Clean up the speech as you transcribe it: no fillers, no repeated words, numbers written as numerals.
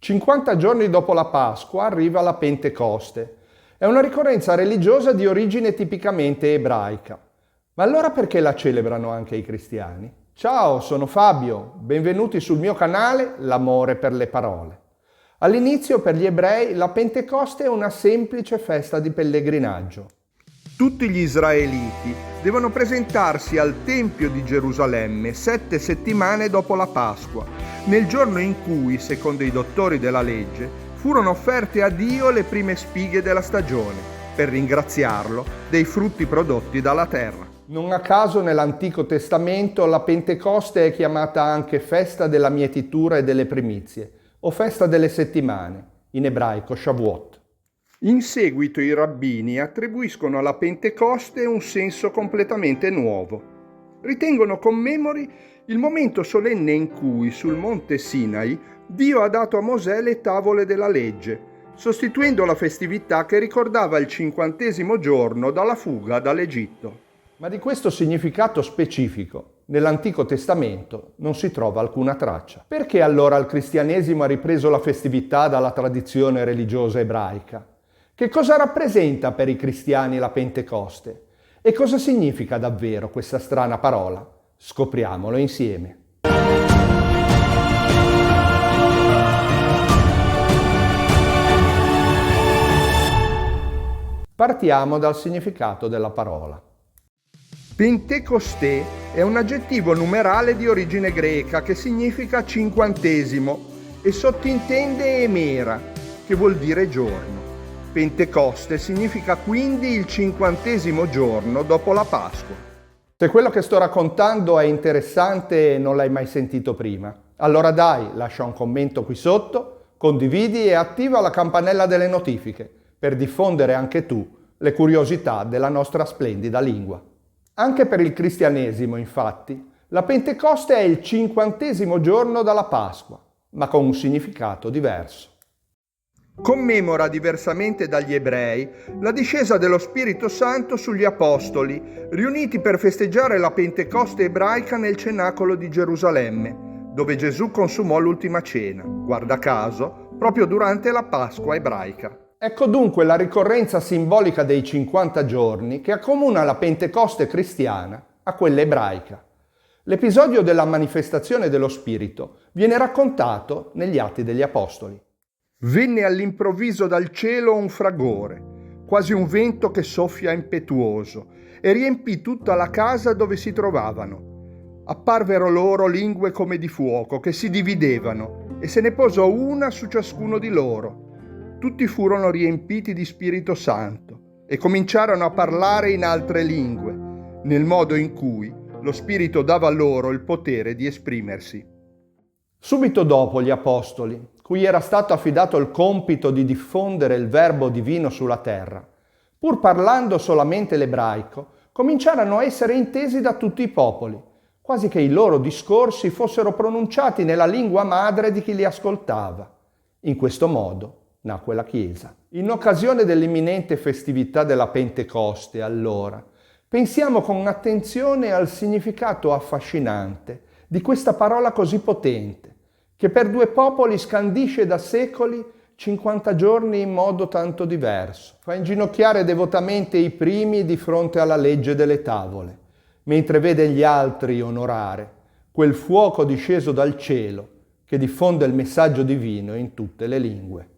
50 giorni dopo la Pasqua arriva la Pentecoste. È una ricorrenza religiosa di origine tipicamente ebraica. Ma allora perché la celebrano anche i cristiani? Ciao, sono Fabio, benvenuti sul mio canale L'amore per le parole. All'inizio per gli ebrei la Pentecoste è una semplice festa di pellegrinaggio. Tutti gli israeliti devono presentarsi al Tempio di Gerusalemme 7 settimane dopo la Pasqua, nel giorno in cui, secondo i dottori della legge, furono offerte a Dio le prime spighe della stagione, per ringraziarlo dei frutti prodotti dalla terra. Non a caso nell'Antico Testamento la Pentecoste è chiamata anche festa della mietitura e delle primizie, o festa delle settimane, in ebraico Shavuot. In seguito i rabbini attribuiscono alla Pentecoste un senso completamente nuovo. Ritengono commemori il momento solenne in cui sul monte Sinai Dio ha dato a Mosè le tavole della legge, sostituendo la festività che ricordava il 50° giorno dalla fuga dall'Egitto. Ma di questo significato specifico nell'Antico Testamento non si trova alcuna traccia. Perché allora il cristianesimo ha ripreso la festività dalla tradizione religiosa ebraica? Che cosa rappresenta per i cristiani la Pentecoste? E cosa significa davvero questa strana parola? Scopriamolo insieme. Partiamo dal significato della parola. Pentecostè è un aggettivo numerale di origine greca che significa cinquantesimo e sottintende emera, che vuol dire giorno. Pentecoste significa quindi il 50° giorno dopo la Pasqua. Se quello che sto raccontando è interessante e non l'hai mai sentito prima, allora dai, lascia un commento qui sotto, condividi e attiva la campanella delle notifiche per diffondere anche tu le curiosità della nostra splendida lingua. Anche per il cristianesimo, infatti, la Pentecoste è il 50° giorno dalla Pasqua, ma con un significato diverso. Commemora, diversamente dagli ebrei, la discesa dello Spirito Santo sugli apostoli, riuniti per festeggiare la Pentecoste ebraica nel cenacolo di Gerusalemme, dove Gesù consumò l'ultima cena, guarda caso, proprio durante la Pasqua ebraica. Ecco dunque la ricorrenza simbolica dei 50 giorni che accomuna la Pentecoste cristiana a quella ebraica. L'episodio della manifestazione dello Spirito viene raccontato negli Atti degli Apostoli. Venne all'improvviso dal cielo un fragore, quasi un vento che soffia impetuoso, e riempì tutta la casa dove si trovavano. Apparvero loro lingue come di fuoco che si dividevano, e se ne posò una su ciascuno di loro. Tutti furono riempiti di Spirito Santo e cominciarono a parlare in altre lingue, nel modo in cui lo Spirito dava loro il potere di esprimersi. Subito dopo gli Apostoli, cui era stato affidato il compito di diffondere il Verbo divino sulla terra, pur parlando solamente l'ebraico, cominciarono a essere intesi da tutti i popoli, quasi che i loro discorsi fossero pronunciati nella lingua madre di chi li ascoltava. In questo modo nacque la Chiesa. In occasione dell'imminente festività della Pentecoste, allora, pensiamo con attenzione al significato affascinante di questa parola così potente, che per due popoli scandisce da secoli 50 giorni in modo tanto diverso. Fa inginocchiare devotamente i primi di fronte alla legge delle tavole, mentre vede gli altri onorare quel fuoco disceso dal cielo che diffonde il messaggio divino in tutte le lingue.